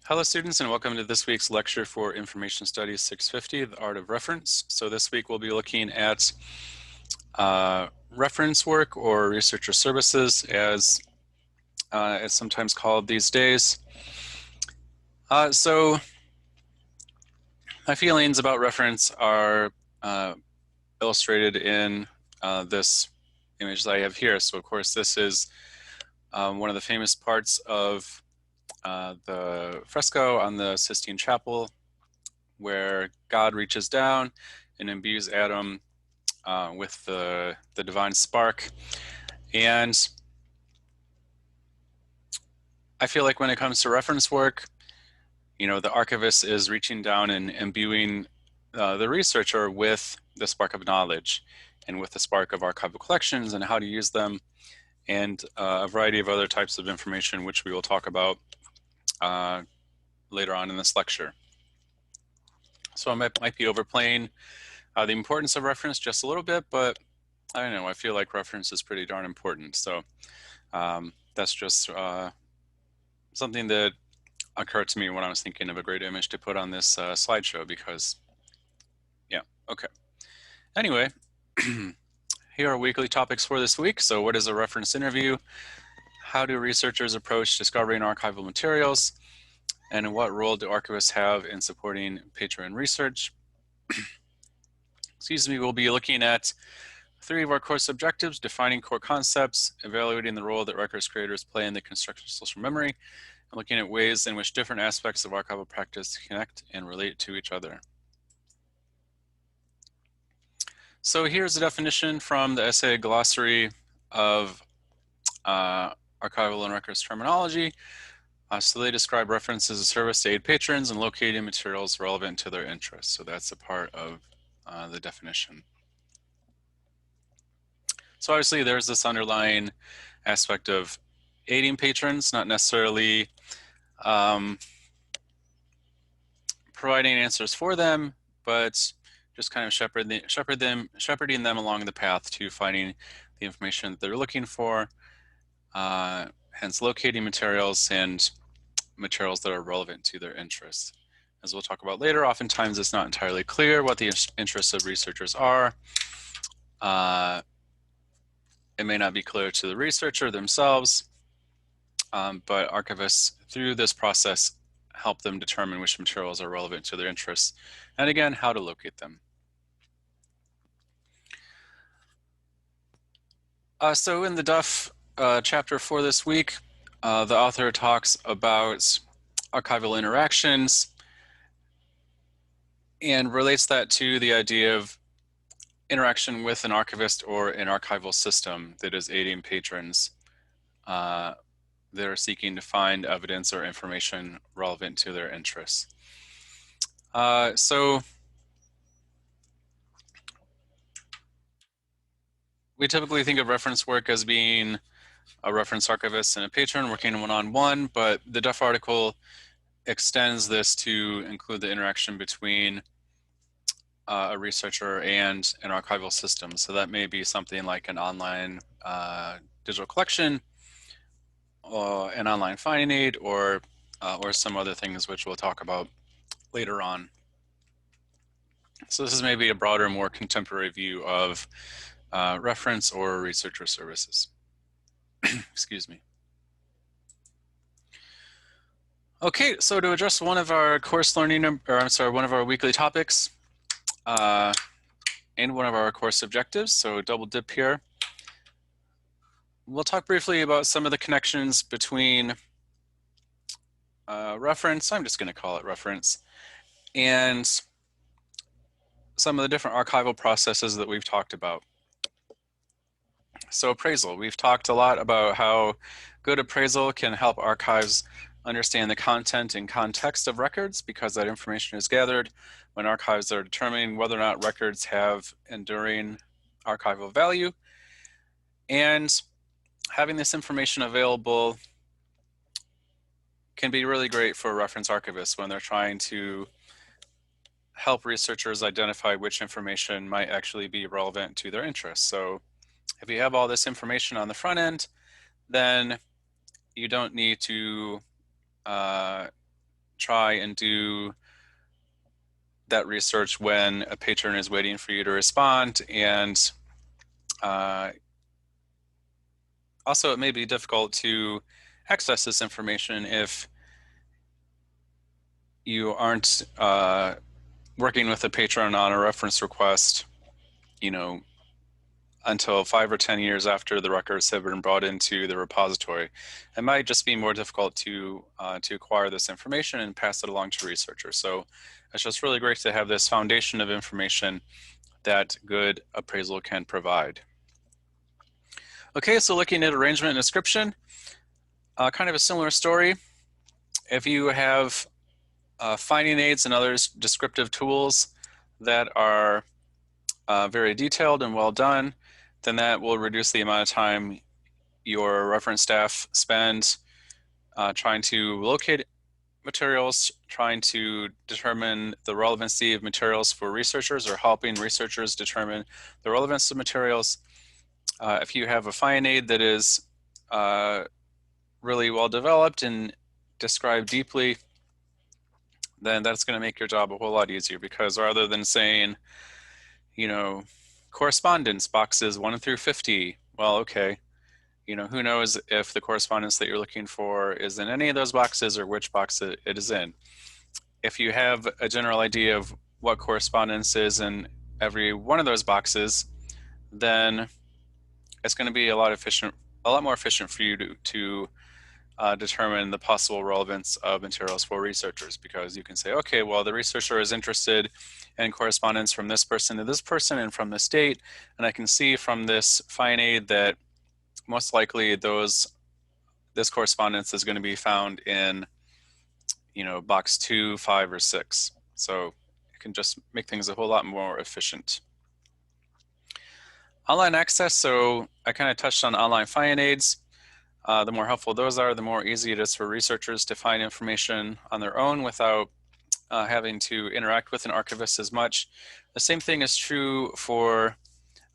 Hello students, and welcome to this week's lecture for Information Studies 650, The Art of Reference. So this week we'll be looking at reference work or researcher services as it's sometimes called these days. So my feelings about reference are illustrated in this image that I have here. So of course this is one of the famous parts of the fresco on the Sistine Chapel, where God reaches down and imbues Adam with the divine spark. And I feel like when it comes to reference work, the archivist is reaching down and imbuing the researcher with the spark of knowledge and with the spark of archival collections and how to use them, and a variety of other types of information, which we will talk about later on in this lecture. So I might be overplaying the importance of reference just a little bit, but I don't know, I feel like reference is pretty darn important. So that's just something that occurred to me when I was thinking of a great image to put on this slideshow, because, yeah, okay. Anyway, here are weekly topics for this week. So what is a reference interview? How do researchers approach discovering archival materials? And what role do archivists have in supporting patron research? Excuse me, we'll be looking at 3 of our course objectives: defining core concepts, evaluating the role that records creators play in the construction of social memory, and looking at ways in which different aspects of archival practice connect and relate to each other. So here's a definition from the essay glossary of archival and records terminology. So they describe reference as a service to aid patrons in locating materials relevant to their interests. So that's a part of the definition. So obviously there's this underlying aspect of aiding patrons, not necessarily providing answers for them, but just kind of shepherding them along the path to finding the information that they're looking for, hence locating materials and materials that are relevant to their interests. As we'll talk about later, oftentimes it's not entirely clear what the interests of researchers are. It may not be clear to the researcher themselves, but archivists, through this process, help them determine which materials are relevant to their interests, and again, how to locate them. So in the Duff chapter for this week, the author talks about archival interactions and relates that to the idea of interaction with an archivist or an archival system that is aiding patrons that are seeking to find evidence or information relevant to their interests. So we typically think of reference work as being a reference archivist and a patron working one-on-one, but the Duff article extends this to include the interaction between a researcher and an archival system. So that may be something like an online digital collection, an online finding aid, or some other things which we'll talk about later on. So this is maybe a broader, more contemporary view of reference or researcher services. Excuse me. Okay, so to address one of our course learning, one of our weekly topics, and one of our course objectives, so double dip here. We'll talk briefly about some of the connections between reference, I'm just going to call it reference, and some of the different archival processes that we've talked about. So appraisal, we've talked a lot about how good appraisal can help archives understand the content and context of records, because that information is gathered when archives are determining whether or not records have enduring archival value. And having this information available can be really great for reference archivists when they're trying to help researchers identify which information might actually be relevant to their interests. So if you have all this information on the front end, then you don't need to try and do that research when a patron is waiting for you to respond. And also, it may be difficult to access this information if you aren't working with a patron on a reference request, you know, until 5 or 10 years after the records have been brought into the repository. It might just be more difficult to acquire this information and pass it along to researchers. So it's just really great to have this foundation of information that good appraisal can provide. Okay, so looking at arrangement and description, kind of a similar story. If you have finding aids and other descriptive tools that are very detailed and well done, then that will reduce the amount of time your reference staff spend trying to locate materials, trying to determine the relevancy of materials for researchers, or helping researchers determine the relevance of materials. If you have a find aid that is really well developed and described deeply, then that's going to make your job a whole lot easier, because rather than saying, you know, correspondence boxes 1 through 50, well, okay, you know, who knows if the correspondence that you're looking for is in any of those boxes or which box it is in. If you have a general idea of what correspondence is in every one of those boxes, then it's going to be a lot more efficient for you to determine the possible relevance of materials for researchers, because you can say, okay, well, the researcher is interested in correspondence from this person to this person and from this date, and I can see from this find aid that most likely this correspondence is going to be found in, you know, box 2, 5, or 6. So it can just make things a whole lot more efficient. Online access, so I kind of touched on online find aids. The more helpful those are, the more easy it is for researchers to find information on their own without having to interact with an archivist as much. The same thing is true for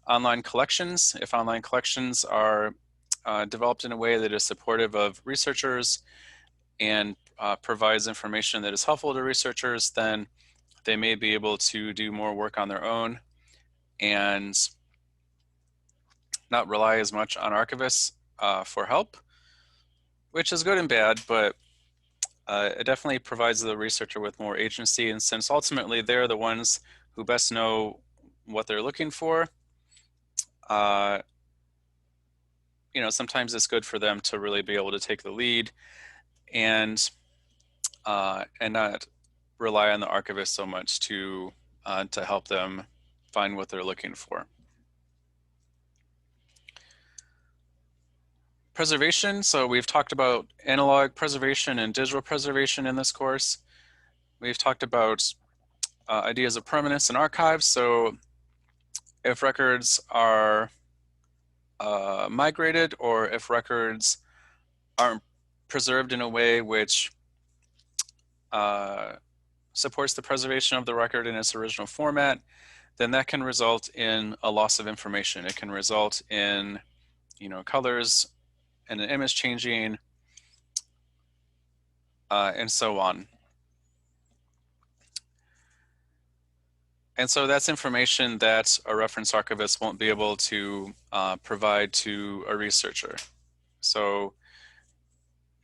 online collections. If online collections are developed in a way that is supportive of researchers and provides information that is helpful to researchers, then they may be able to do more work on their own and not rely as much on archivists for help, which is good and bad, but it definitely provides the researcher with more agency. And since ultimately they're the ones who best know what they're looking for, you know, sometimes it's good for them to really be able to take the lead and not rely on the archivist so much to help them find what they're looking for. Preservation, so we've talked about analog preservation and digital preservation in this course. We've talked about ideas of permanence in archives. So if records are migrated, or if records aren't preserved in a way which supports the preservation of the record in its original format, then that can result in a loss of information. It can result in, you know, colors and an image changing, and so on. And so that's information that a reference archivist won't be able to provide to a researcher. So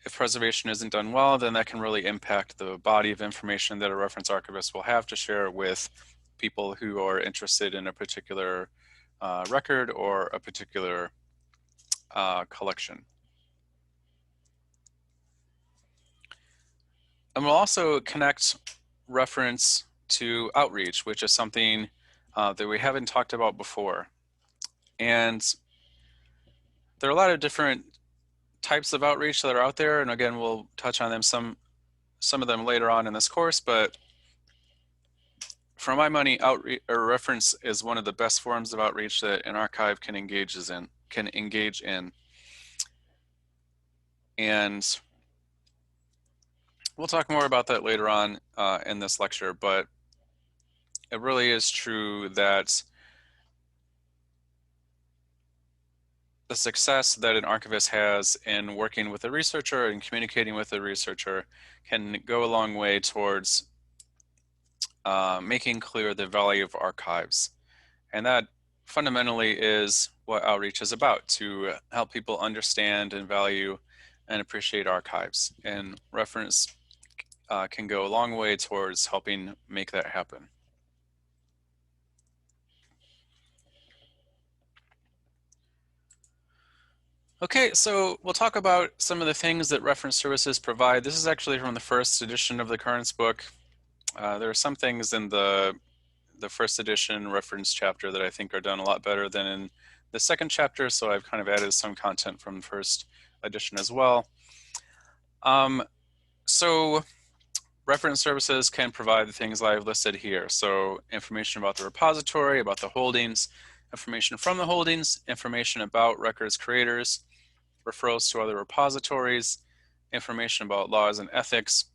if preservation isn't done well, then that can really impact the body of information that a reference archivist will have to share with people who are interested in a particular record or a particular collection. And we'll also connect reference to outreach, which is something that we haven't talked about before. And there are a lot of different types of outreach that are out there, and again, we'll touch on them some of them later on in this course. But for my money, outreach or reference is one of the best forms of outreach that an archive can engage in. And we'll talk more about that later on in this lecture, but it really is true that the success that an archivist has in working with a researcher and communicating with a researcher can go a long way towards making clear the value of archives. And that fundamentally is what outreach is about, to help people understand and value and appreciate archives. And reference can go a long way towards helping make that happen. Okay, so we'll talk about some of the things that reference services provide. This is actually from the first edition of the Currents book. There are some things in the first edition reference chapter that I think are done a lot better than in the second chapter, so I've kind of added some content from the first edition as well. So reference services can provide the things I've listed here. So information about the repository, about the holdings, information from the holdings, information about records creators, referrals to other repositories, information about laws and ethics,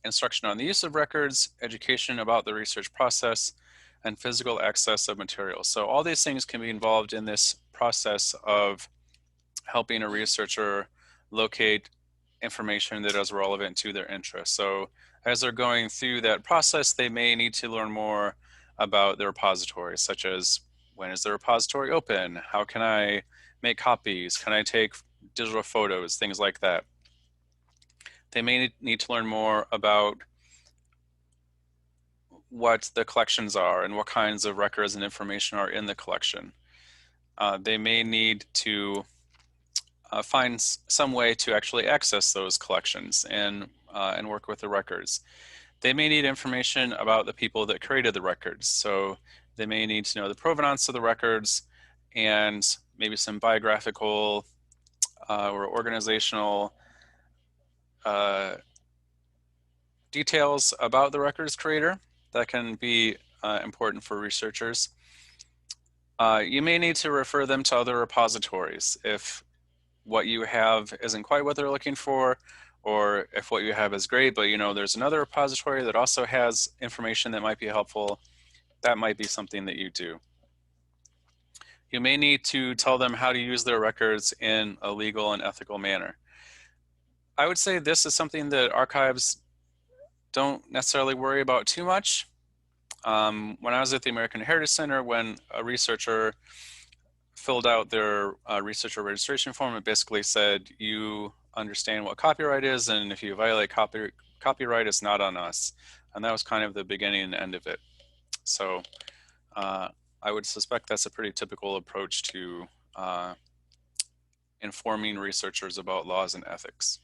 instruction on the use of records, education about the research process, and physical access of materials. So all these things can be involved in this process of helping a researcher locate information that is relevant to their interest. So as they're going through that process, they may need to learn more about the repository, such as when is the repository open? How can I make copies? Can I take digital photos? Things like that. They may need to learn more about what the collections are and what kinds of records and information are in the collection. They may need to find some way to actually access those collections and work with the records. They may need information about the people that created the records. So they may need to know the provenance of the records and maybe some biographical or organizational details about the records creator that can be important for researchers. You may need to refer them to other repositories if what you have isn't quite what they're looking for, or if what you have is great, but there's another repository that also has information that might be helpful. That might be something that you do. You may need to tell them how to use their records in a legal and ethical manner. I would say this is something that archives don't necessarily worry about too much. When I was at the American Heritage Center, when a researcher filled out their researcher registration form, it basically said, you understand what copyright is, and if you violate copyright, it's not on us. And that was kind of the beginning and end of it. So I would suspect that's a pretty typical approach to informing researchers about laws and ethics.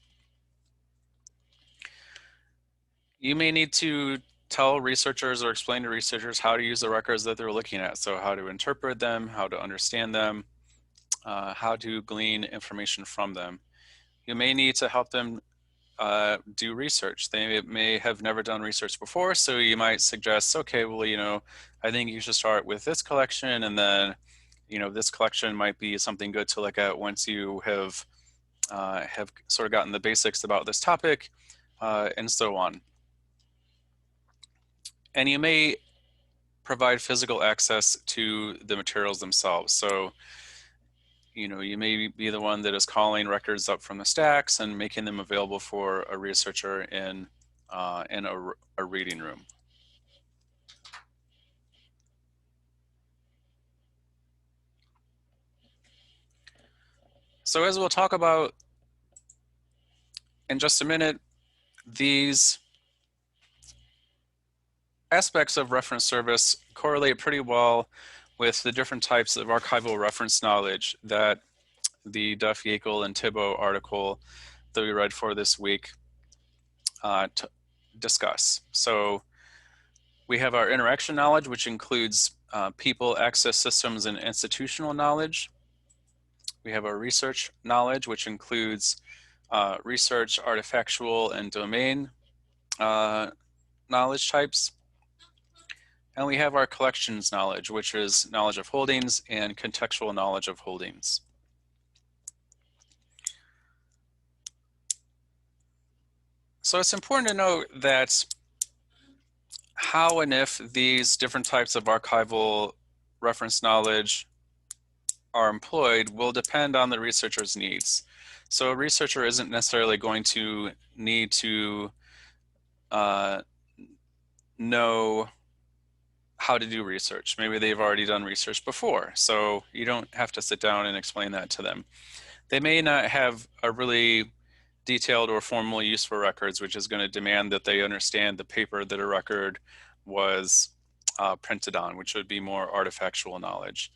You may need to tell researchers or explain to researchers how to use the records that they're looking at. So how to interpret them, how to understand them, how to glean information from them. You may need to help them do research. They may have never done research before, so you might suggest, okay, well, I think you should start with this collection, and then, this collection might be something good to look at once you have sort of gotten the basics about this topic, and so on. And you may provide physical access to the materials themselves. So, you may be the one that is calling records up from the stacks and making them available for a researcher in a reading room. So as we'll talk about in just a minute, these aspects of reference service correlate pretty well with the different types of archival reference knowledge that the Duff, Yackel, and Thibault article that we read for this week to discuss. So we have our interaction knowledge, which includes people, access systems, and institutional knowledge. We have our research knowledge, which includes research, artifactual, and domain knowledge types. And we have our collections knowledge, which is knowledge of holdings and contextual knowledge of holdings. So it's important to note that how and if these different types of archival reference knowledge are employed will depend on the researcher's needs. So a researcher isn't necessarily going to need to know how to do research. Maybe they've already done research before, so you don't have to sit down and explain that to them. They may not have a really detailed or formal use for records, which is going to demand that they understand the paper that a record was printed on, which would be more artifactual knowledge.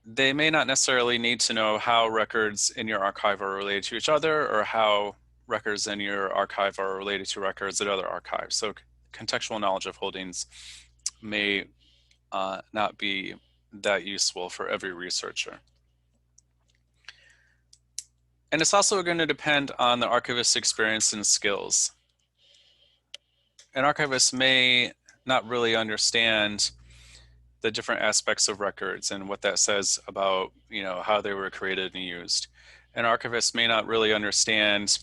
They may not necessarily need to know how records in your archive are related to each other, or how records in your archive are related to records at other archives. So contextual knowledge of holdings may not be that useful for every researcher. And it's also going to depend on the archivist's experience and skills. An archivist may not really understand the different aspects of records and what that says about, how they were created and used. An archivist may not really understand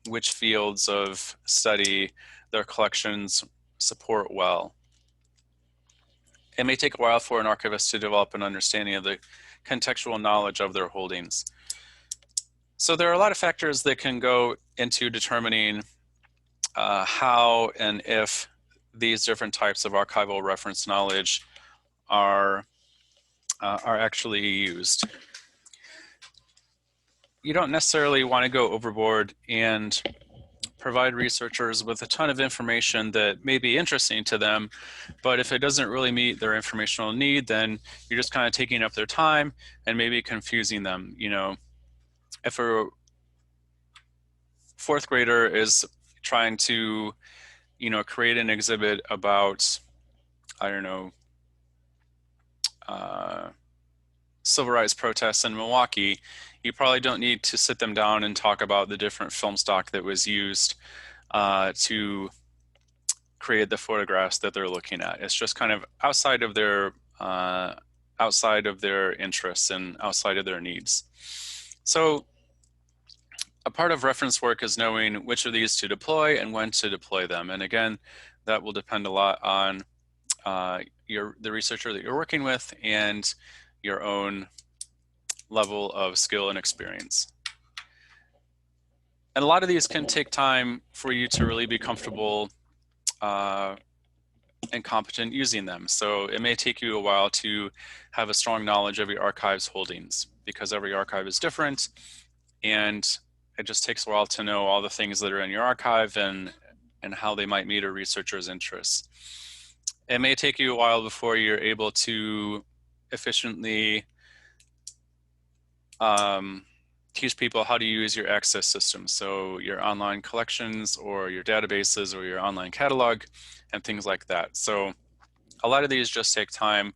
which fields of study their collections support well. It may take a while for an archivist to develop an understanding of the contextual knowledge of their holdings. So there are a lot of factors that can go into determining how and if these different types of archival reference knowledge are actually used. You don't necessarily want to go overboard and provide researchers with a ton of information that may be interesting to them, but if it doesn't really meet their informational need, then you're just kind of taking up their time and maybe confusing them. If a fourth grader is trying to, create an exhibit about, I don't know, civil rights protests in Milwaukee, you probably don't need to sit them down and talk about the different film stock that was used to create the photographs that they're looking at. It's just kind of outside of their interests and outside of their needs. So a part of reference work is knowing which of these to deploy and when to deploy them. And again, that will depend a lot on the researcher that you're working with and your own level of skill and experience. And a lot of these can take time for you to really be comfortable and competent using them. So it may take you a while to have a strong knowledge of your archive's holdings, because every archive is different, and it just takes a while to know all the things that are in your archive and how they might meet a researcher's interests. It may take you a while before you're able to efficiently teach people how to use your access system. So your online collections or your databases or your online catalog and things like that. So a lot of these just take time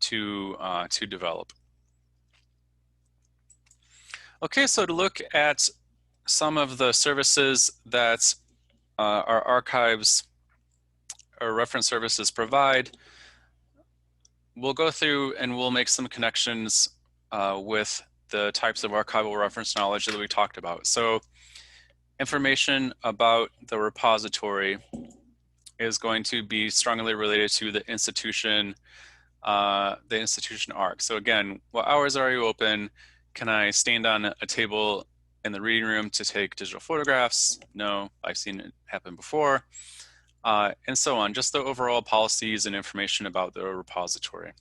to develop. Okay, so to look at some of the services that our archives or reference services provide, we'll go through and we'll make some connections with the types of archival reference knowledge that we talked about. So information about the repository is going to be strongly related to the institution arc. So again, what hours are you open? Can I stand on a table in the reading room to take digital photographs? No, I've seen it happen before. And so on, just the overall policies and information about the repository.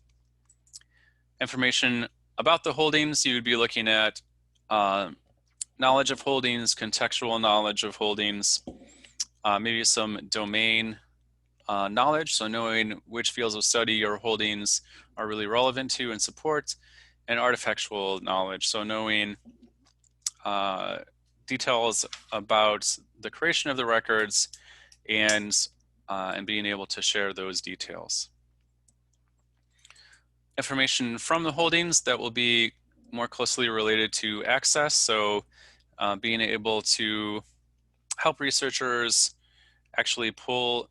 Information about the holdings, you would be looking at knowledge of holdings, contextual knowledge of holdings, maybe some domain knowledge, so knowing which fields of study your holdings are really relevant to and support, and artifactual knowledge, so knowing details about the creation of the records and being able to share those details. Information from the holdings that will be more closely related to access, so being able to help researchers actually pull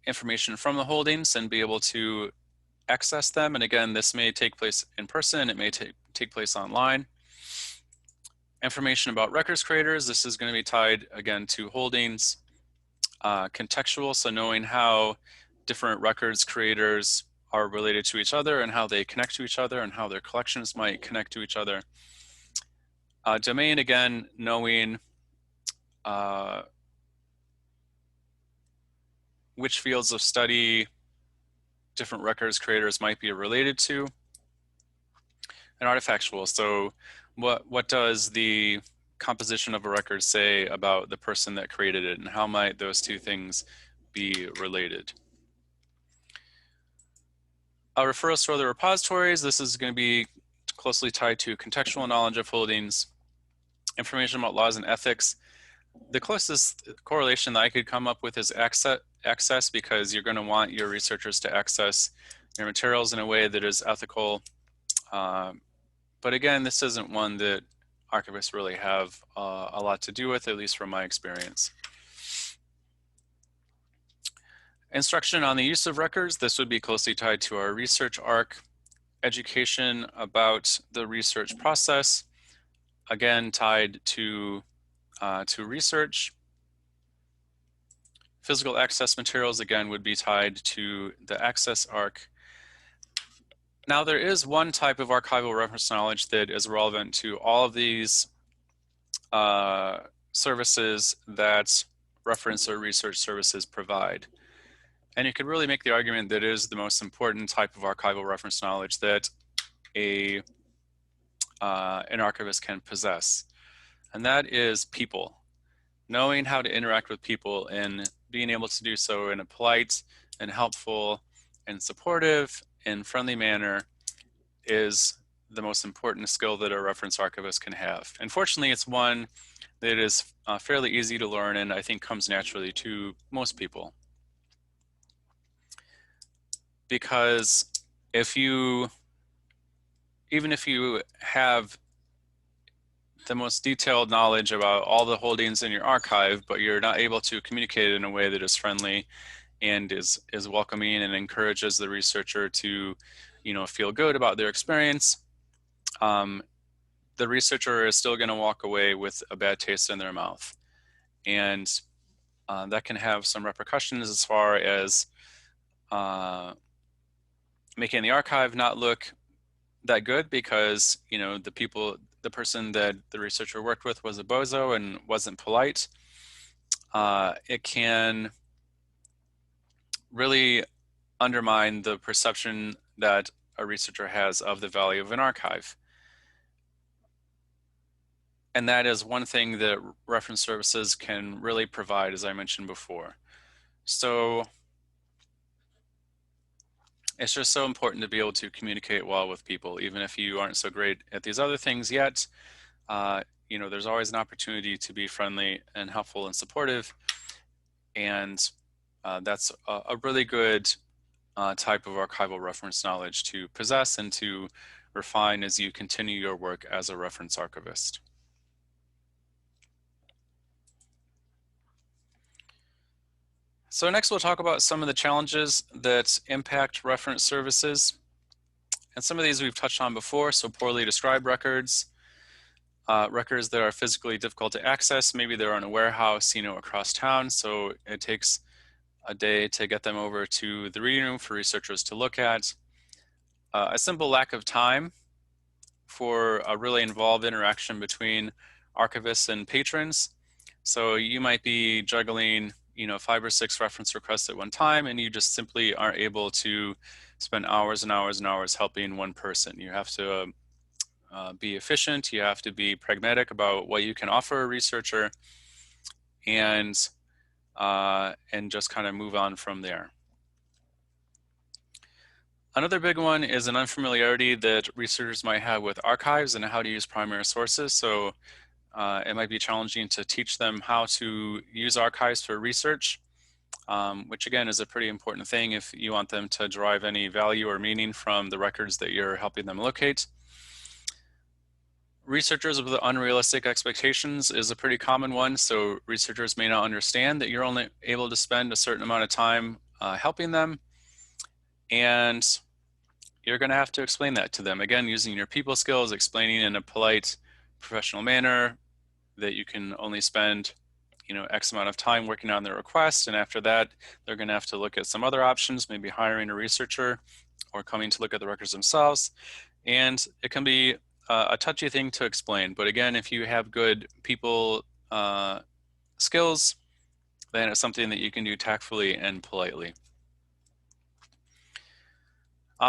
information from the holdings and be able to access them. And again, this may take place in person, it may take place online. Information about records creators, this is going to be tied again to holdings. Contextual, so knowing how different records creators are related to each other and how they connect to each other and how their collections might connect to each other. Domain, again, knowing which fields of study different records creators might be related to. And artifactual, so what does the composition of a record say about the person that created it, and how might those two things be related? Referrals to other repositories, this is going to be closely tied to contextual knowledge of holdings, information about laws and ethics. The closest correlation that I could come up with is access, because you're going to want your researchers to access your materials in a way that is ethical. But again, this isn't one that archivists really have a lot to do with, at least from my experience. Instruction on the use of records, this would be closely tied to our research arc. Education about the research process, again tied to research. Physical access materials, again, would be tied to the access arc. Now, there is one type of archival reference knowledge that is relevant to all of these services that reference or research services provide. And you could really make the argument that it is the most important type of archival reference knowledge that an archivist can possess. And that is people. Knowing how to interact with people and being able to do so in a polite and helpful and supportive and friendly manner is the most important skill that a reference archivist can have. And fortunately, it's one that is fairly easy to learn and I think comes naturally to most people. Because even if you have the most detailed knowledge about all the holdings in your archive, but you're not able to communicate it in a way that is friendly and is welcoming and encourages the researcher to, feel good about their experience, the researcher is still going to walk away with a bad taste in their mouth. And that can have some repercussions as far as making the archive not look that good because, the person that the researcher worked with was a bozo and wasn't polite. It can really undermine the perception that a researcher has of the value of an archive. And that is one thing that reference services can really provide, as I mentioned before. So it's just so important to be able to communicate well with people, even if you aren't so great at these other things yet. There's always an opportunity to be friendly and helpful and supportive. And that's a really good type of archival reference knowledge to possess and to refine as you continue your work as a reference archivist. So next we'll talk about some of the challenges that impact reference services. And some of these we've touched on before, so poorly described records, records that are physically difficult to access. Maybe they're in a warehouse, across town, so it takes a day to get them over to the reading room for researchers to look at. A simple lack of time for a really involved interaction between archivists and patrons. So you might be juggling 5 or 6 reference requests at one time, and you just simply aren't able to spend hours and hours and hours helping one person. You have to be efficient, you have to be pragmatic about what you can offer a researcher, and just kind of move on from there. Another big one is an unfamiliarity that researchers might have with archives and how to use primary sources. So it might be challenging to teach them how to use archives for research, which again is a pretty important thing if you want them to derive any value or meaning from the records that you're helping them locate. Researchers with unrealistic expectations is a pretty common one. So researchers may not understand that you're only able to spend a certain amount of time helping them. And you're going to have to explain that to them. Again, using your people skills, explaining in a polite, professional manner that you can only spend, X amount of time working on their request. And after that, they're going to have to look at some other options, maybe hiring a researcher or coming to look at the records themselves. And it can be a touchy thing to explain. But again, if you have good people skills, then it's something that you can do tactfully and politely.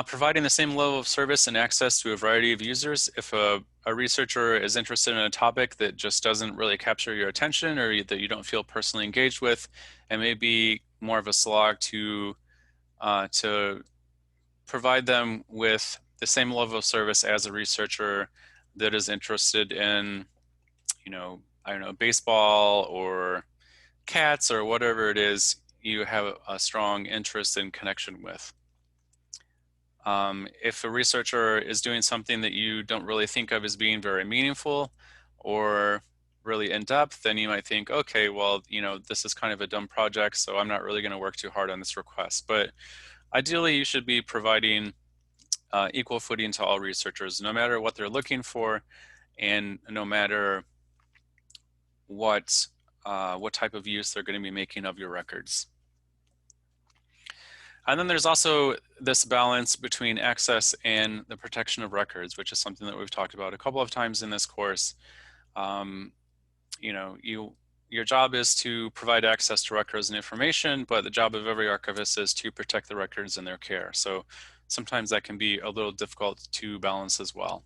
Providing the same level of service and access to a variety of users. If a researcher is interested in a topic that just doesn't really capture your attention or that you don't feel personally engaged with, it may be more of a slog to provide them with the same level of service as a researcher that is interested in, I don't know, baseball or cats or whatever it is you have a strong interest and connection with. If a researcher is doing something that you don't really think of as being very meaningful or really in depth, then you might think, okay, well, this is kind of a dumb project, so I'm not really going to work too hard on this request. But ideally, you should be providing equal footing to all researchers, no matter what they're looking for, and no matter what type of use they're going to be making of your records. And then there's also this balance between access and the protection of records, which is something that we've talked about a couple of times in this course. Your job is to provide access to records and information, but the job of every archivist is to protect the records and their care. So sometimes that can be a little difficult to balance as well.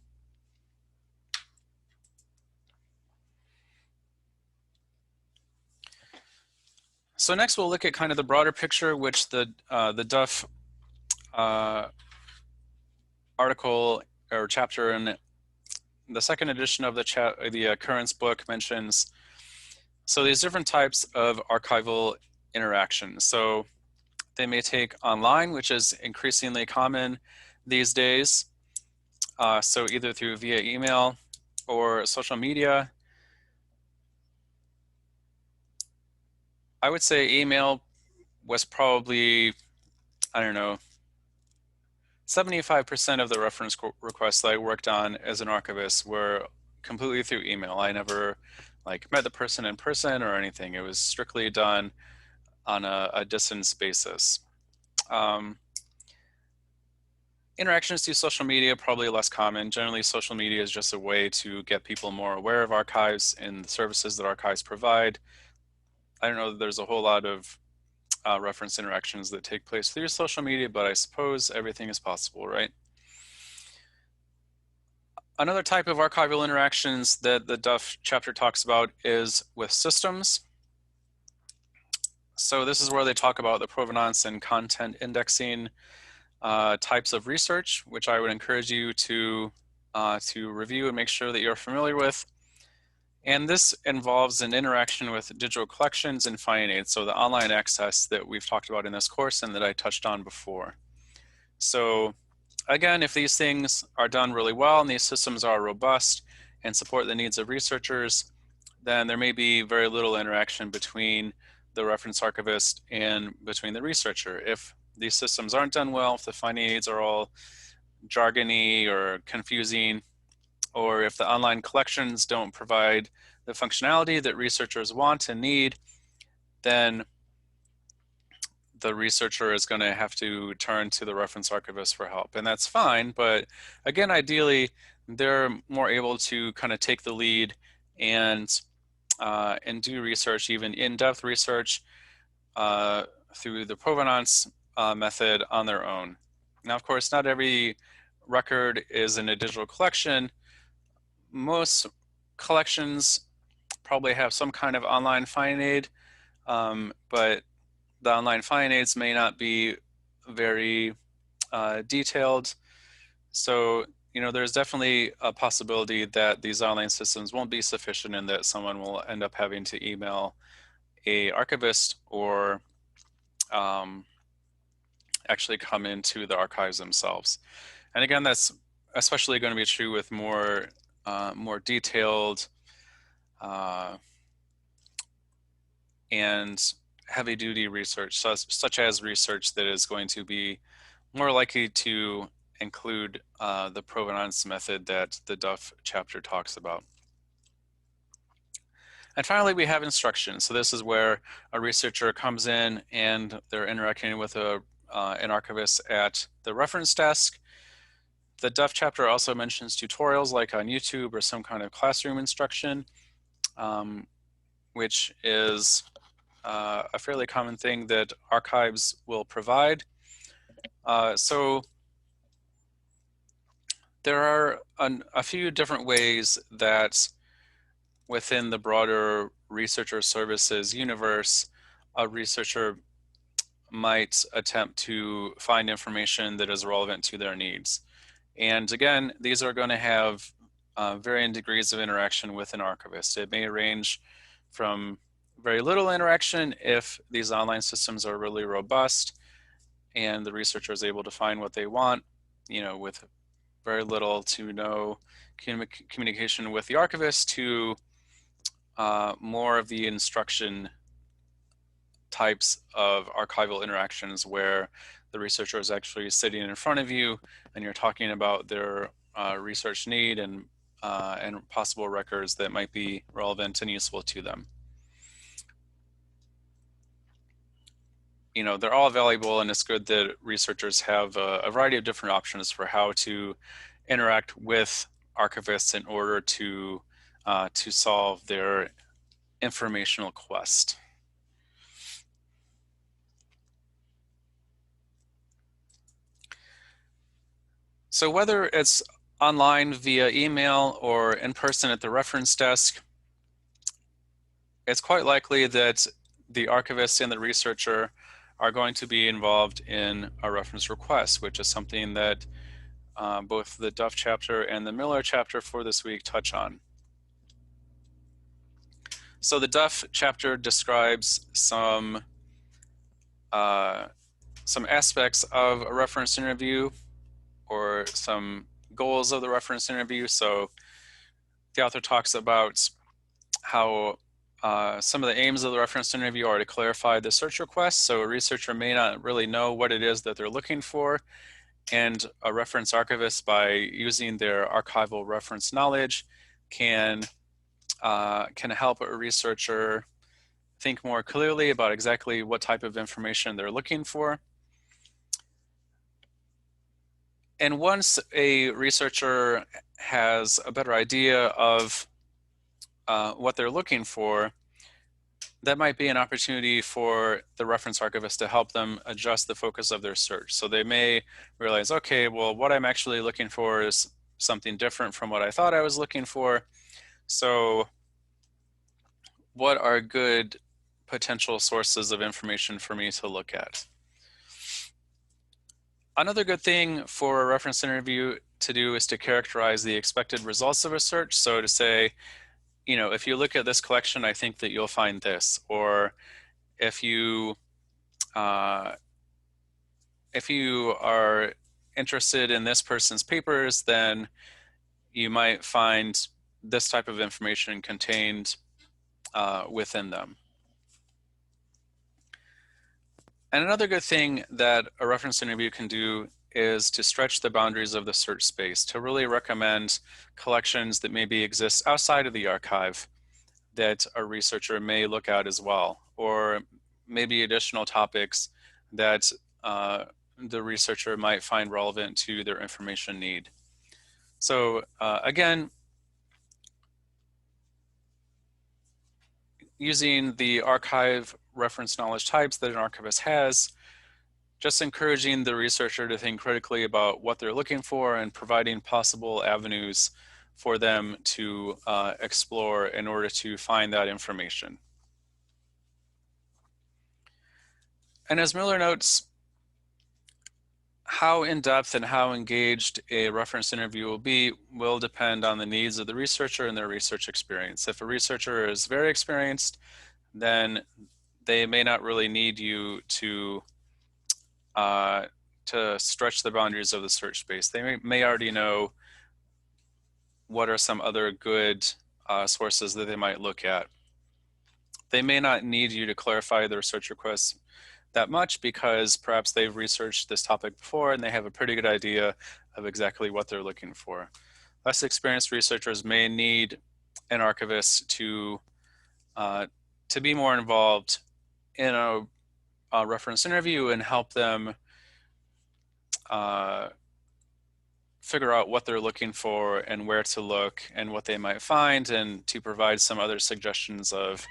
So next we'll look at kind of the broader picture, which the Duff article or chapter in the second edition of the occurrence book mentions. So these different types of archival interactions. So they may take online, which is increasingly common these days. So either via email or social media. I would say email was probably, I don't know, 75% of the reference requests that I worked on as an archivist were completely through email. I never met the person in person or anything. It was strictly done on a distance basis. Interactions through social media, probably less common. Generally, social media is just a way to get people more aware of archives and the services that archives provide. I don't know that there's a whole lot of reference interactions that take place through social media, but I suppose everything is possible, right? Another type of archival interactions that the Duff chapter talks about is with systems. So this is where they talk about the provenance and content indexing types of research, which I would encourage you to review and make sure that you're familiar with. And this involves an interaction with digital collections and finding aids, so the online access that we've talked about in this course and that I touched on before. So again, if these things are done really well and these systems are robust and support the needs of researchers, then there may be very little interaction between the reference archivist and between the researcher. If these systems aren't done well, if the finding aids are all jargony or confusing, or if the online collections don't provide the functionality that researchers want and need, then the researcher is going to have to turn to the reference archivist for help. And that's fine, but again, ideally, they're more able to kind of take the lead and do research, even in-depth research, through the provenance method on their own. Now, of course, not every record is in a digital collection. Most collections probably have some kind of online finding aid, but the online finding aids may not be very detailed. So, there's definitely a possibility that these online systems won't be sufficient and that someone will end up having to email a archivist or actually come into the archives themselves. And again, that's especially going to be true with more detailed and heavy-duty research, such as research that is going to be more likely to include the provenance method that the Duff chapter talks about. And finally, we have instruction. So this is where a researcher comes in and they're interacting with a an archivist at the reference desk. The Deaf chapter also mentions tutorials like on YouTube or some kind of classroom instruction, which is a fairly common thing that archives will provide. So there are a few different ways that within the broader researcher services universe, a researcher might attempt to find information that is relevant to their needs. And again, these are going to have varying degrees of interaction with an archivist. It may range from very little interaction if these online systems are really robust and the researcher is able to find what they want, with very little to no communication with the archivist, to more of the instruction types of archival interactions where the researcher is actually sitting in front of you and you're talking about their research need and possible records that might be relevant and useful to them. They're all valuable, and it's good that researchers have a variety of different options for how to interact with archivists in order to solve their informational quest. So whether it's online via email or in person at the reference desk, it's quite likely that the archivist and the researcher are going to be involved in a reference request, which is something that both the Duff chapter and the Miller chapter for this week touch on. So the Duff chapter describes some aspects of a reference interview or some goals of the reference interview. So the author talks about how some of the aims of the reference interview are to clarify the search request. So a researcher may not really know what it is that they're looking for, and a reference archivist, by using their archival reference knowledge, can help a researcher think more clearly about exactly what type of information they're looking for. And once a researcher has a better idea of what they're looking for, that might be an opportunity for the reference archivist to help them adjust the focus of their search. So they may realize, okay, well, what I'm actually looking for is something different from what I thought I was looking for. So what are good potential sources of information for me to look at? Another good thing for a reference interview to do is to characterize the expected results of a search. So to say, if you look at this collection, I think that you'll find this. Or if you are interested in this person's papers, then you might find this type of information contained within them. And another good thing that a reference interview can do is to stretch the boundaries of the search space, to really recommend collections that maybe exist outside of the archive that a researcher may look at as well, or maybe additional topics that the researcher might find relevant to their information need. So again, using the archive reference knowledge types that an archivist has, just encouraging the researcher to think critically about what they're looking for and providing possible avenues for them to explore in order to find that information. And as Miller notes, how in-depth and how engaged a reference interview will be will depend on the needs of the researcher and their research experience. If a researcher is very experienced, then they may not really need you to stretch the boundaries of the search space. They may already know what are some other good sources that they might look at. They may not need you to clarify their search requests that much because perhaps they've researched this topic before and they have a pretty good idea of exactly what they're looking for. Less experienced researchers may need an archivist to be more involved in a reference interview and help them figure out what they're looking for and where to look and what they might find, and to provide some other suggestions of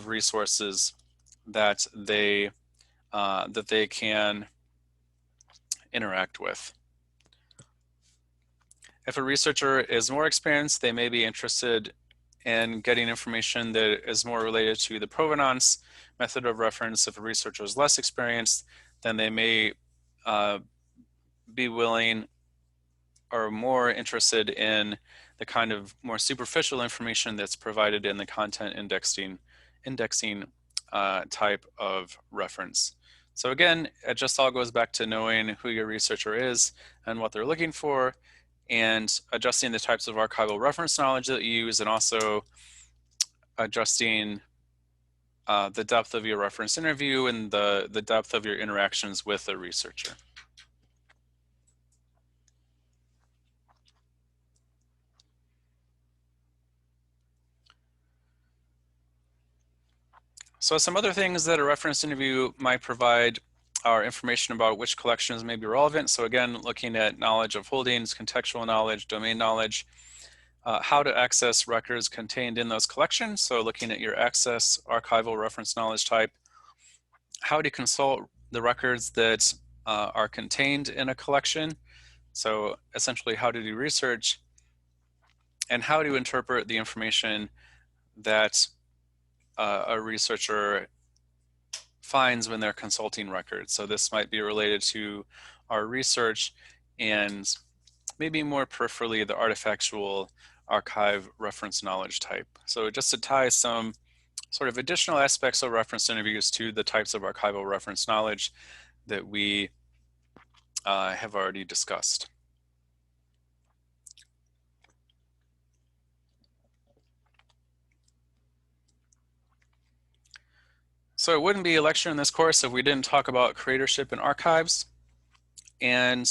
resources that they can interact with. If a researcher is more experienced, they may be interested in getting information that is more related to the provenance method of reference. If a researcher is less experienced, then they may be willing or more interested in the kind of more superficial information that's provided in the content indexing type of reference. So again, it just all goes back to knowing who your researcher is and what they're looking for, and adjusting the types of archival reference knowledge that you use, and also adjusting the depth of your reference interview and the depth of your interactions with the researcher. So some other things that a reference interview might provide are information about which collections may be relevant. So again, looking at knowledge of holdings, contextual knowledge, domain knowledge, how to access records contained in those collections. So looking at your access archival reference knowledge type, how to consult the records that are contained in a collection. So essentially how to do research, and how to interpret the information that a researcher finds when they're consulting records. So this might be related to our research and maybe more peripherally the artifactual archive reference knowledge type. So just to tie some sort of additional aspects of reference interviews to the types of archival reference knowledge that we have already discussed. So it wouldn't be a lecture in this course if we didn't talk about curatorship and archives. And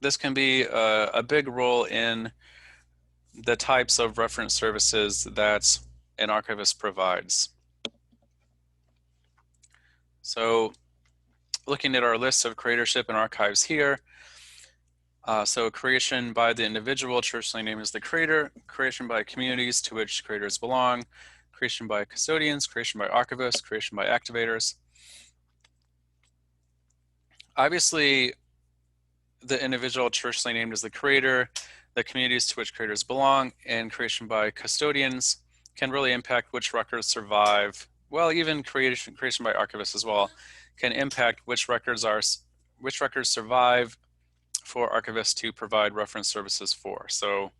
this can be a big role in the types of reference services that an archivist provides. So looking at our list of curatorship and archives here, so creation by the individual, traditionally named as the curator, creation by communities to which curators belong, creation by custodians, creation by archivists, creation by activators. Obviously, the individual traditionally named as the curator, the communities to which curators belong, and creation by custodians can really impact which records survive. Well, even creation by archivists as well can impact which records survive for archivists to provide reference services for. So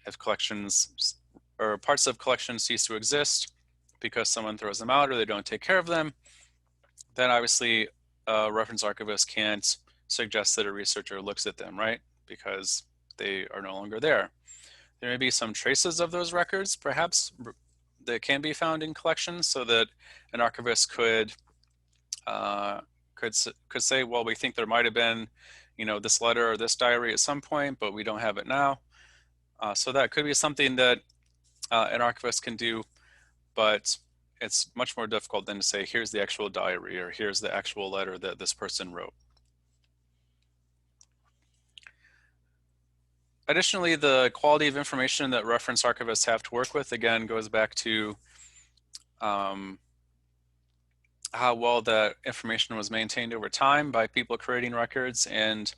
if collections or parts of collections cease to exist because someone throws them out or they don't take care of them, then obviously a reference archivist can't suggest that a researcher looks at them, right? Because they are no longer there. There may be some traces of those records, perhaps, that can be found in collections, so that an archivist could say, well, we think there might have been, this letter or this diary at some point, but we don't have it now. So that could be something that an archivist can do, but it's much more difficult than to say, here's the actual diary, or here's the actual letter that this person wrote. Additionally, the quality of information that reference archivists have to work with, again, goes back to how well that information was maintained over time by people creating records and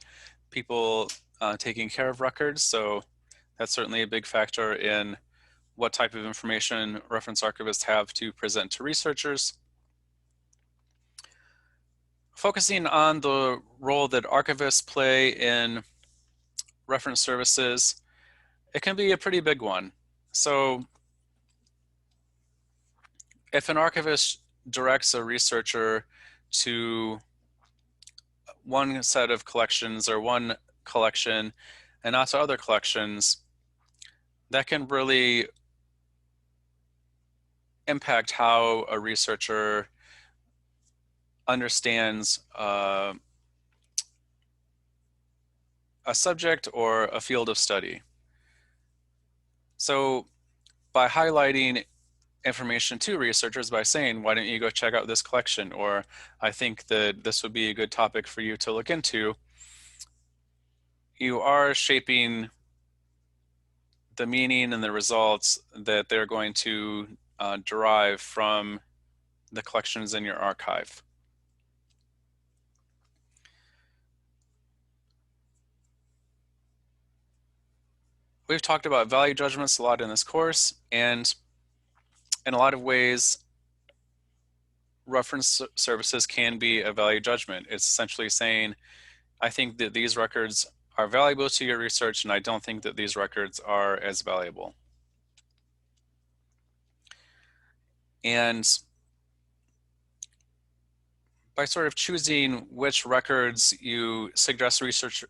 people taking care of records. So that's certainly a big factor in what type of information reference archivists have to present to researchers. Focusing on the role that archivists play in reference services, it can be a pretty big one. So if an archivist directs a researcher to one set of collections or one collection and not to other collections, that can really impact how a researcher understands a subject or a field of study. So by highlighting information to researchers by saying, why don't you go check out this collection? Or I think that this would be a good topic for you to look into. You are shaping the meaning and the results that they're going to derive from the collections in your archive. We've talked about value judgments a lot in this course, and in a lot of ways, reference services can be a value judgment. It's essentially saying, I think that these records are valuable to your research, and I don't think that these records are as valuable. And by sort of choosing which records you suggest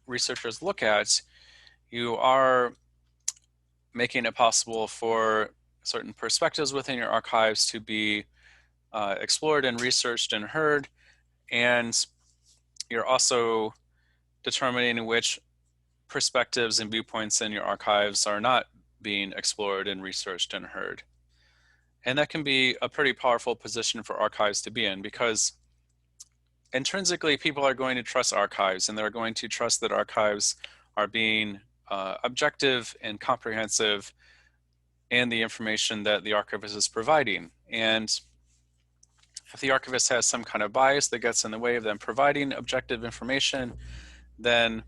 researchers look at, you are making it possible for certain perspectives within your archives to be explored and researched and heard. And you're also determining which perspectives and viewpoints in your archives are not being explored and researched and heard. And that can be a pretty powerful position for archives to be in, because intrinsically people are going to trust archives, and they're going to trust that archives are being objective and comprehensive in the information that the archivist is providing. And if the archivist has some kind of bias that gets in the way of them providing objective information, then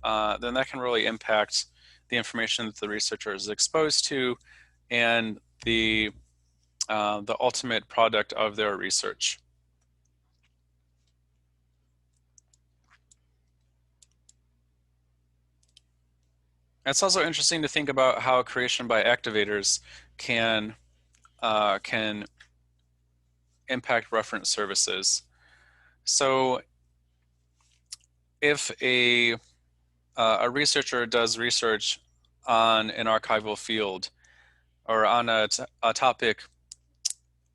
that can really impact the information that the researcher is exposed to and the ultimate product of their research. It's also interesting to think about how creation by activators can impact reference services. So if a researcher does research on an archival field or on a topic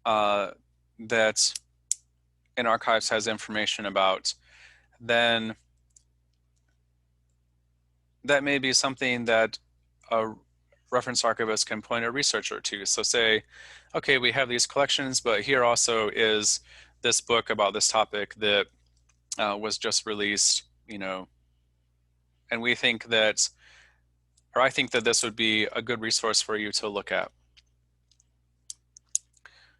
that an archives has information about, then that may be something that a reference archivist can point a researcher to. So say, okay, we have these collections, but here also is this book about this topic that was just released, and we think that, or I think that this would be a good resource for you to look at.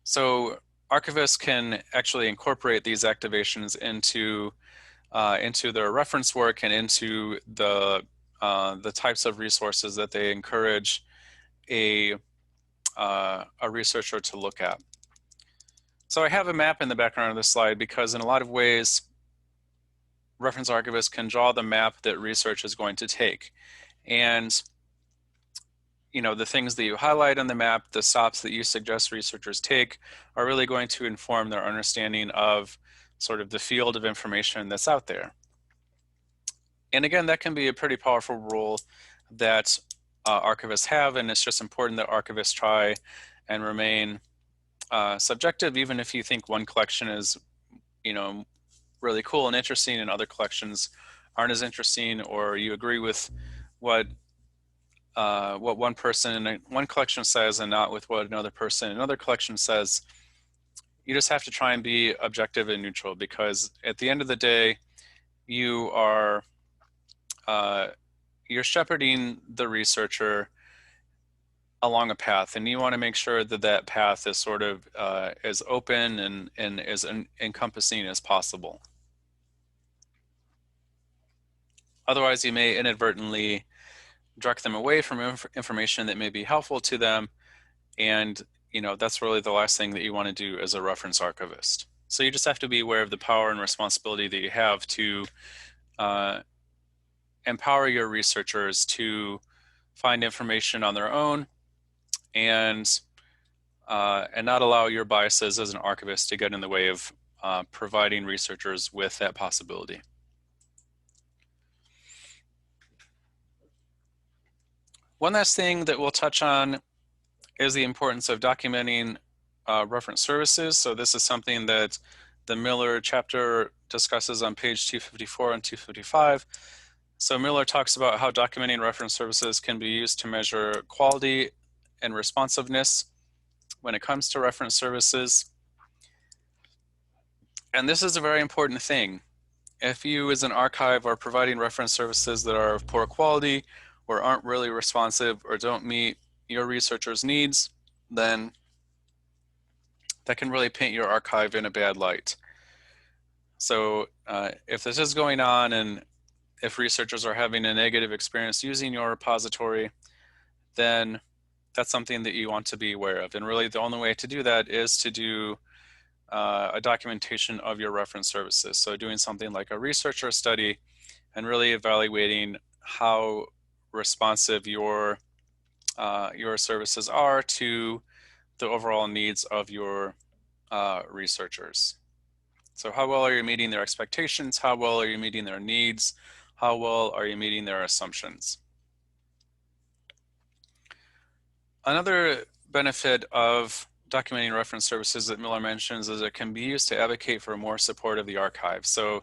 So archivists can actually incorporate these activations into their reference work and into the types of resources that they encourage a researcher to look at. So I have a map in the background of this slide because in a lot of ways, reference archivists can draw the map that research is going to take. And the things that you highlight on the map, the stops that you suggest researchers take, are really going to inform their understanding of sort of the field of information that's out there. And again, that can be a pretty powerful role that archivists have, and it's just important that archivists try and remain subjective, even if you think one collection is, really cool and interesting, and other collections aren't as interesting, or you agree with what one person in one collection says and not with what another person in another collection says. You just have to try and be objective and neutral, because at the end of the day, you are you're shepherding the researcher along a path, and you want to make sure that that path is sort of as open and as encompassing as possible. Otherwise, you may inadvertently direct them away from information that may be helpful to them, and that's really the last thing that you want to do as a reference archivist. So you just have to be aware of the power and responsibility that you have to empower your researchers to find information on their own, and not allow your biases as an archivist to get in the way of providing researchers with that possibility. One last thing that we'll touch on is the importance of documenting reference services. So this is something that the Miller chapter discusses on page 254 and 255. So Miller talks about how documenting reference services can be used to measure quality and responsiveness when it comes to reference services. And this is a very important thing. If you as an archive are providing reference services that are of poor quality or aren't really responsive or don't meet your researchers' needs, then that can really paint your archive in a bad light. So if this is going on and if researchers are having a negative experience using your repository, then that's something that you want to be aware of. And really the only way to do that is to do a documentation of your reference services. So doing something like a researcher study and really evaluating how responsive your services are to the overall needs of your researchers. So how well are you meeting their expectations? How well are you meeting their needs? How well are you meeting their assumptions? Another benefit of documenting reference services that Miller mentions is it can be used to advocate for more support of the archive. So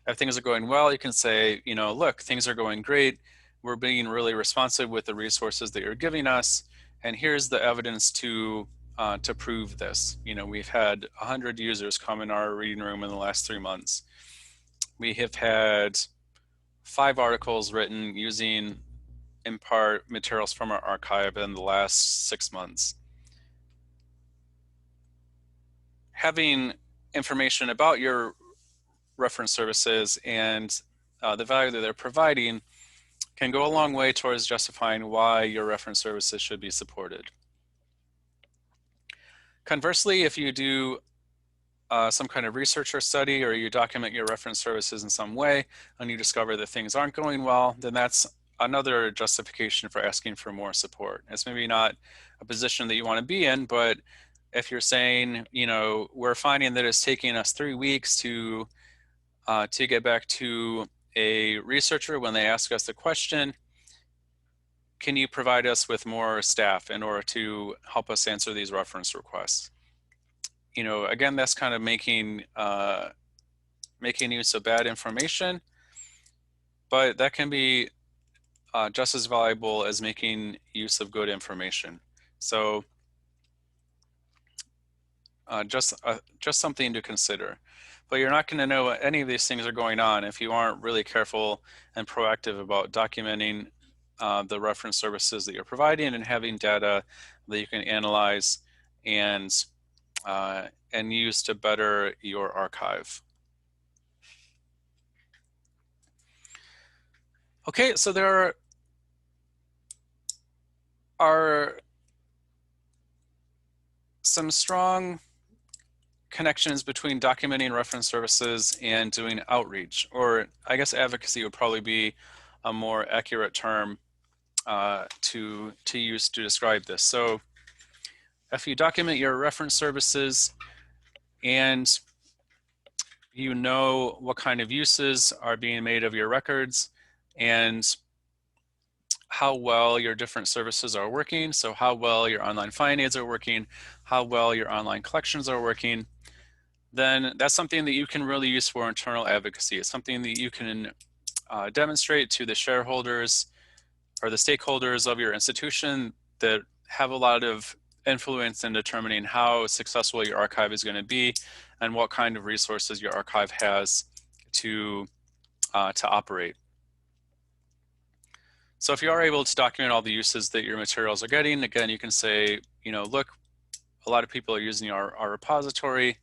if things are going well, you can say, you know, look, things are going great. We're being really responsive with the resources that you're giving us. And here's the evidence to prove this. You know, we've had 100 users come in our reading room in the last 3 months. We have had 5 articles written using, in part, materials from our archive in the last 6 months. Having information about your reference services and the value that they're providing can go a long way towards justifying why your reference services should be supported. Conversely, if you do some kind of research or study, or you document your reference services in some way and you discover that things aren't going well, then that's another justification for asking for more support. It's maybe not a position that you want to be in, but if you're saying, you know, we're finding that it's taking us 3 weeks to get back to a researcher when they ask us a question, can you provide us with more staff in order to help us answer these reference requests? You know, again, that's kind of making use of bad information, but that can be just as valuable as making use of good information. So just something to consider. But you're not going to know what any of these things are going on if you aren't really careful and proactive about documenting the reference services that you're providing and having data that you can analyze and use to better your archive. Okay, so there are some strong connections between documenting reference services and doing outreach, or I guess advocacy would probably be a more accurate term to use to describe this. So if you document your reference services and you know what kind of uses are being made of your records and how well your different services are working, so how well your online finding aids are working, how well your online collections are working, then that's something that you can really use for internal advocacy. It's something that you can demonstrate to the shareholders or the stakeholders of your institution that have a lot of influence in determining how successful your archive is going to be and what kind of resources your archive has to operate. So if you are able to document all the uses that your materials are getting, again, you can say, you know, look, a lot of people are using our repository,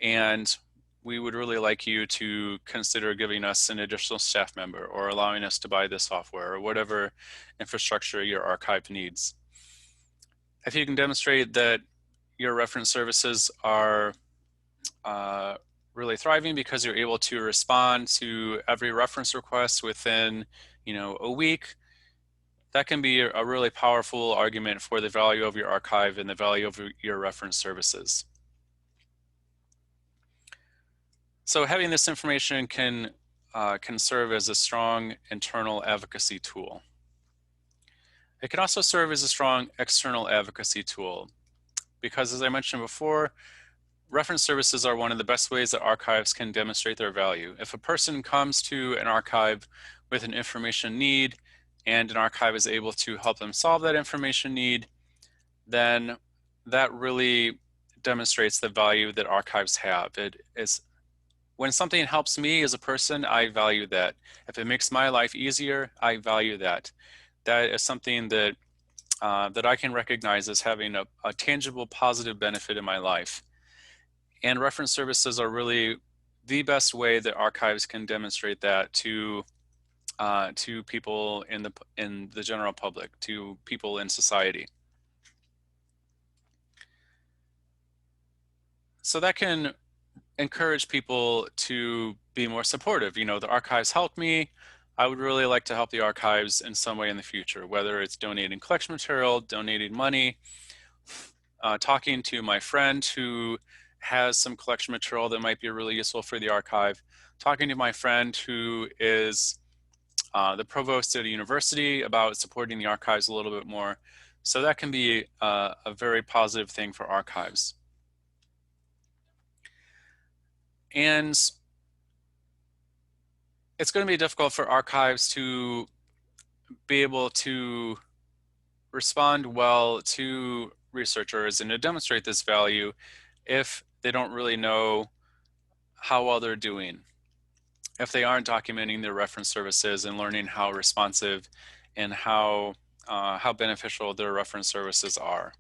and we would really like you to consider giving us an additional staff member or allowing us to buy this software or whatever infrastructure your archive needs. If you can demonstrate that your reference services are really thriving because you're able to respond to every reference request within, you know, a week, that can be a really powerful argument for the value of your archive and the value of your reference services. So having this information can serve as a strong internal advocacy tool. It can also serve as a strong external advocacy tool because, as I mentioned before, reference services are one of the best ways that archives can demonstrate their value. If a person comes to an archive with an information need and an archive is able to help them solve that information need, then that really demonstrates the value that archives have. It is when something helps me as a person, I value that. If it makes my life easier, I value that. That is something that that I can recognize as having a tangible, positive benefit in my life. And reference services are really the best way that archives can demonstrate that to people in the general public, to people in society. So that can encourage people to be more supportive. You know, the archives helped me. I would really like to help the archives in some way in the future, whether it's donating collection material, donating money, talking to my friend who has some collection material that might be really useful for the archive, talking to my friend who is the provost at a university about supporting the archives a little bit more. So that can be a very positive thing for archives. And it's going to be difficult for archives to be able to respond well to researchers and to demonstrate this value if they don't really know how well they're doing, if they aren't documenting their reference services and learning how responsive and how beneficial their reference services are.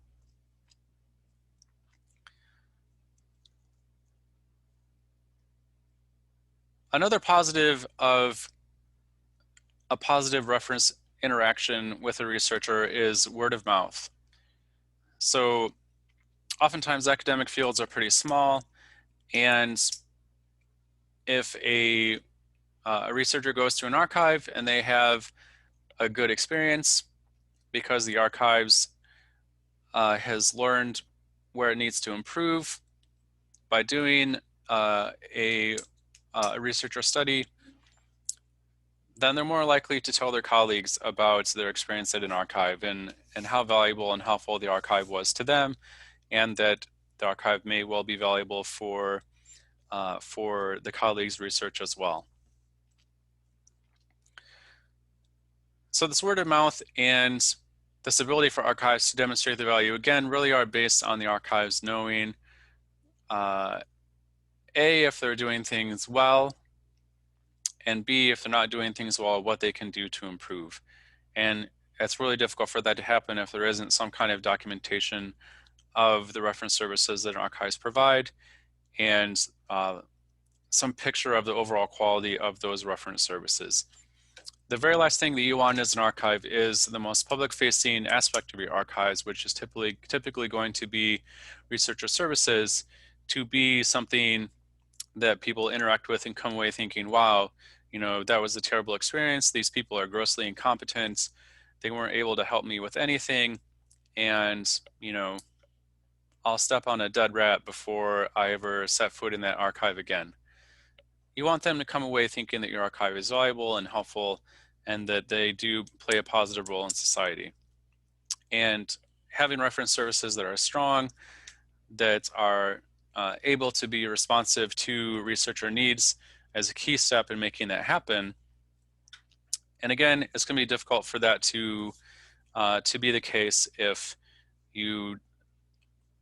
Another positive of a positive reference interaction with a researcher is word of mouth. So oftentimes academic fields are pretty small, and if a researcher goes to an archive and they have a good experience because the archives has learned where it needs to improve by doing a research or study, then they're more likely to tell their colleagues about their experience at an archive and how valuable and helpful the archive was to them, and that the archive may well be valuable for the colleagues' research as well. So this word of mouth and this ability for archives to demonstrate the value, again, really are based on the archives knowing, A, if they're doing things well, and B, if they're not doing things well, what they can do to improve. And it's really difficult for that to happen if there isn't some kind of documentation of the reference services that archives provide and some picture of the overall quality of those reference services. The very last thing that you want as an archive is the most public-facing aspect of your archives, which is typically going to be researcher services, to be something that people interact with and come away thinking, wow, you know, that was a terrible experience. These people are grossly incompetent. They weren't able to help me with anything. And, you know, I'll step on a dead rat before I ever set foot in that archive again. You want them to come away thinking that your archive is valuable and helpful and that they do play a positive role in society. And having reference services that are strong, that are able to be responsive to researcher needs as a key step in making that happen. And again, it's going to be difficult for that to be the case if you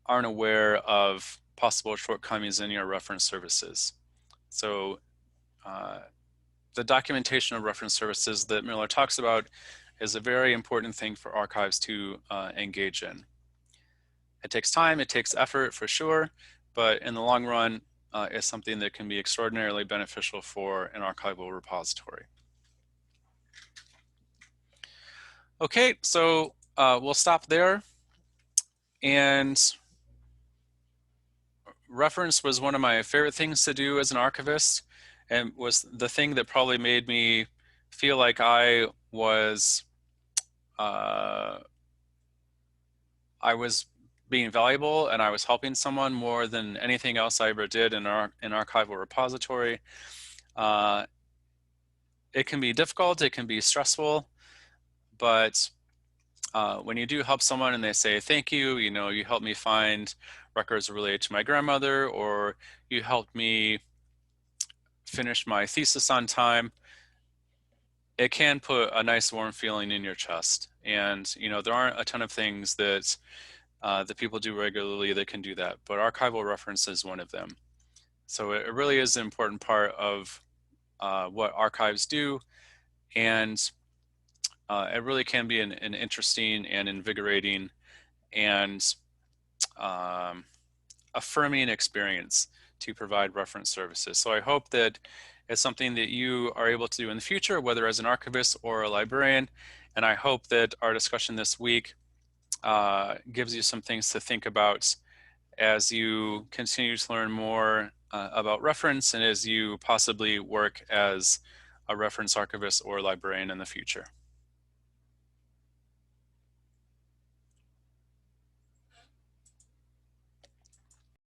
aren't aware of possible shortcomings in your reference services. So the documentation of reference services that Miller talks about is a very important thing for archives to engage in. It takes time, it takes effort for sure, but in the long run, is something that can be extraordinarily beneficial for an archival repository. Okay, so we'll stop there. And reference was one of my favorite things to do as an archivist, and was the thing that probably made me feel like I was being valuable and I was helping someone more than anything else I ever did in an archival repository. It can be difficult, it can be stressful, but when you do help someone and they say, thank you, you know, you helped me find records related to my grandmother, or you helped me finish my thesis on time, it can put a nice warm feeling in your chest. And, you know, there aren't a ton of things that that people do regularly that can do that, but archival reference is one of them. So it really is an important part of what archives do, and it really can be an interesting and invigorating and um, affirming experience to provide reference services. So I hope that it's something that you are able to do in the future, whether as an archivist or a librarian. And I hope that our discussion this week gives you some things to think about as you continue to learn more about reference and as you possibly work as a reference archivist or librarian in the future.